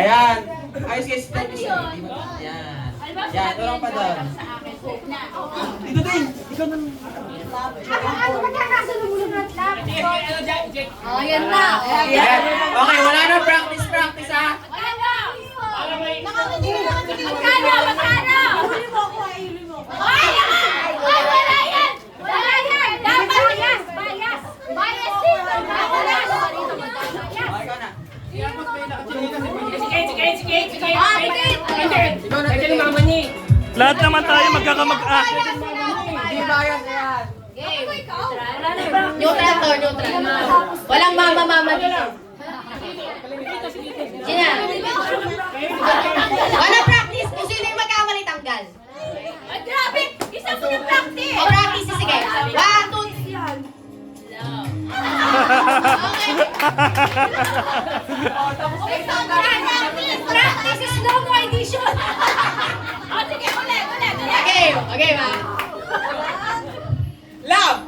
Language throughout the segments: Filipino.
Ayan. Ayos guys. Yan. Yan, tulong pa doon. Dito din. Ikaw na. Ano magkakasalo mo ng lap? Oh, yan na. Ayan. Okay, wala na practice ha. Wala na. Magkano? Huli mo ako, huli mo. Ay, wala yan. Wala yan. Bias. Bias dito. Wala. Okay, ikaw na. Lahat naman tayo magkakamag-ah. Hindi bias, ayan. Neutral to, neutral. Walang mama dito. Sina? Wala practice. Kung sino yung magkamali, tanggal. Ay, grabe! Isa mo yung practice! O, practice. Sige. 1, 2, 3. Okay. Practice is no more edition. O, sige, ulit. Okay, ma. Love!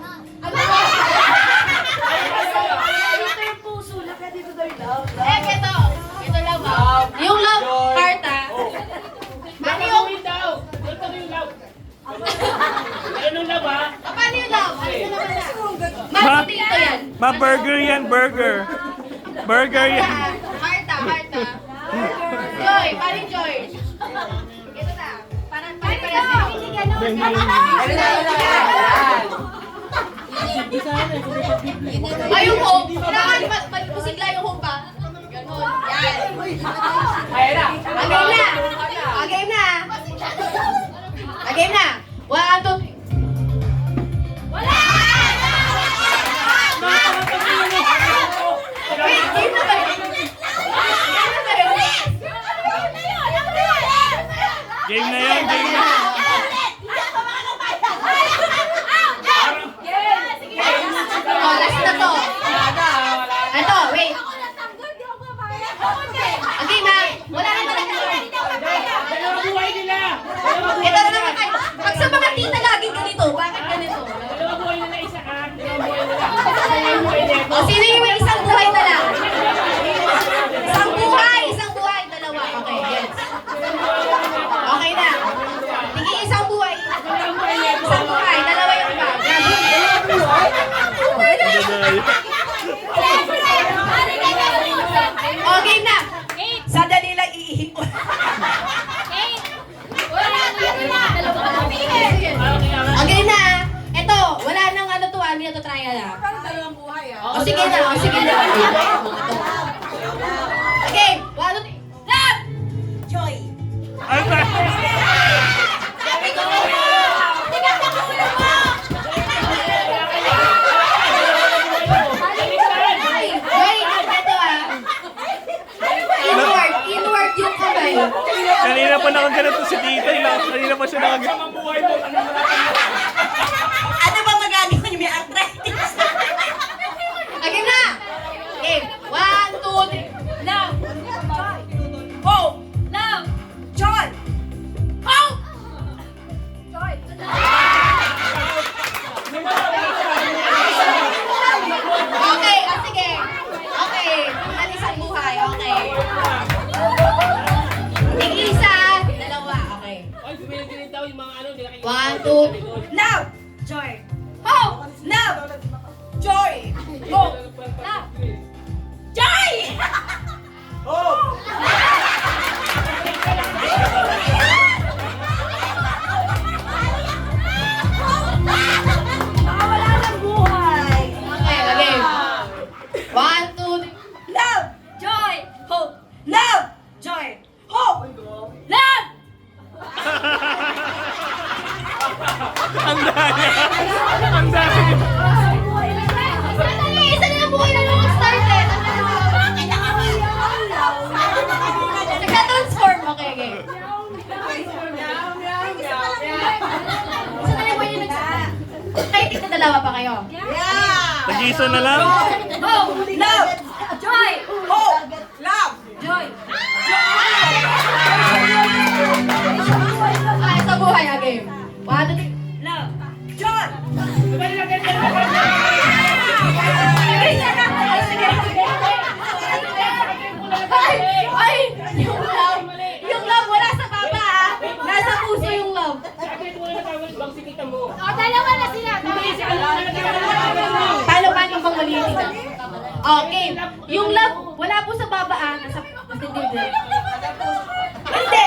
Ito lang ba? Yung love part Paano yung... Paano yung love? Mas dito yan. Ma-burger yan, burger. Burger yan. Marta. Joy, paano yung Joy? Ito na. Parang hindi gano'n. Ay, yung hope. Kailangan magpusigla yung hope pa. Ganon. Yan. Game na. 1, 2, 3. Wala! Wait, game na ba yun? Game na yan, game na. Oh, last na to. Ito, wait. Okay, ma. Wala na talaga. Ito na naman kayo. Pag sa mga tita laging ganito, bakit ganito? O, sino yung may isang buhay na lang? Isang buhay, dalawa. Okay, yes. Okay na. Sige, isang buhay, dalawa yung iba. Okay na. Sadali lang iihip ko. Okay na. Ito, wala nang ano to, hindi na to trial ah. O sige na. Okay, 1, 2, 3. Love! Joy! Ay, Sabi ko na! Tingnan mo ulo mo! Joy, ito ah. Inward yung kamay. kanina pa nakaganito si Tita. Kanina pa siya nakaganito. Ano ba magagawa niyo? May arthritis. Okay na! Okay, 1, 2, 3. Love! Hope! Love! Joy! Hope! Joy! Okay, sige. Okay, ang isang buhay. Okay. Tig-isa, dalawa. Okay. 1, 2, love! Joy! Hope! Love! Joy! Hope! Love! Joy! Wala ng buhay! Okay, again. 1, 2, 3. Love! Joy! Hope! Love! Joy! Hope! Love! Ang dami. Ang dami. Isa na lang buhay na lang started. Bakit nagka-transform? Okay, okay. Isa na lang buhay na nagsa. Kahit tigna dalawa pa kayo. Tag-isa na lang. Hope! Love! Joy! Hope! Love! Joy! Ah, sa buhay, again. 1, 2, 3. Love! Joy! Ay! game. Yung love, wala po sa baba ah. Nasa dibdib. Hindi,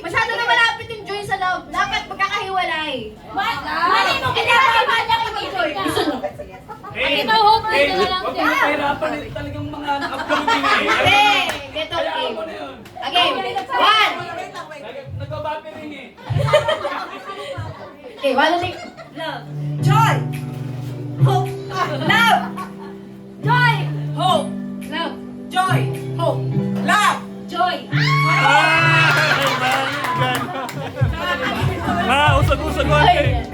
masyado na malapit yung joy sa love. Dapat magkakahiwalay. Mali mo ginagawa niya kay Joy. Gusto nyo? Hope na lang din. Mahirapan rin talagang mga upload din eh. Hindi, get off game. Again, one. Nagbabapi rin eh. Okay, one, two, three. Love. Joy. Hope. Love. Joy! Hope. Love, Joy. hope, Love. Joy! Usag-usag ko. okay.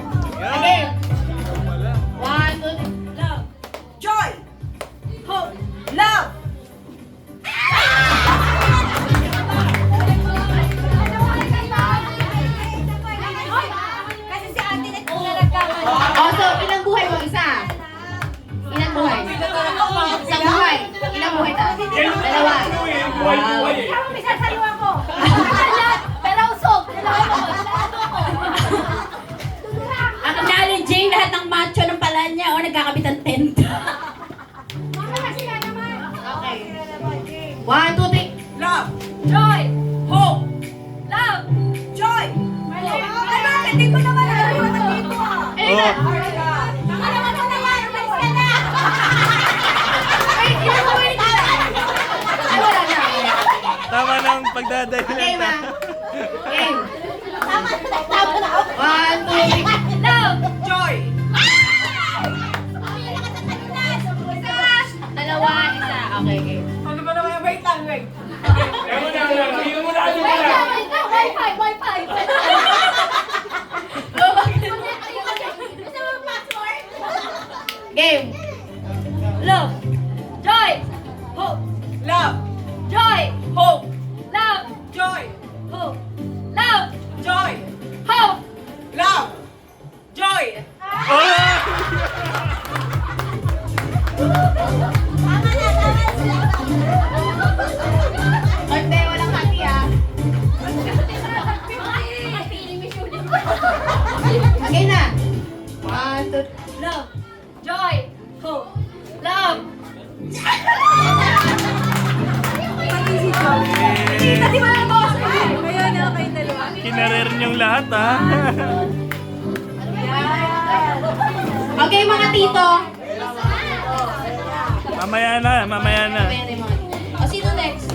Again. One, two, three. Love. Joy. Hope. Love. Kasi si ate na nagkakaroon. Oh, so, ilang buhay mo? Isa? Ilang buhay? Isang buhay. Ilang buhay ta? Dalawa. Buhay-buhay eh. May sasaliwa ko. Pero usok. Ang challenging lahat ng macho ng pala niya o nagkakabit ng tent. Mama kasi nga naman. Okay. One, two, three. Love. Joy! Hope. Love! Joy. Mali. Ay, bakit? Di ko naman alam yung dito ah. Ayun na. Alam mo na yan. Umalis ka na. Ay, ilang buhay na kita? Ay, wala na. Tama ng pagdadahilan. Okay, ma. Game. One, two, three. Love! Joy. Dalawa, isa. Okay, game. Ano ba naman? Wait lang, wait. Ewan na lang. Hindi mo na ano Wait na. lang, wait lang. Wi-Fi, Wi-Fi. Gusto mo password? Game. Love! Joy! Hope! Love. Joy! Hope. Love! Joy. Hope! Love! Joy. Hope! Love. Joy. Konti, walang hati ah. Okay na. One, two, Love! Joy! Hope! Love! Di ba lang boss? Kinarer niyong lahat, ha? Okay, mga tito. Mamaya na, mamaya na. Mamaya na yung mga tito. O, sino next?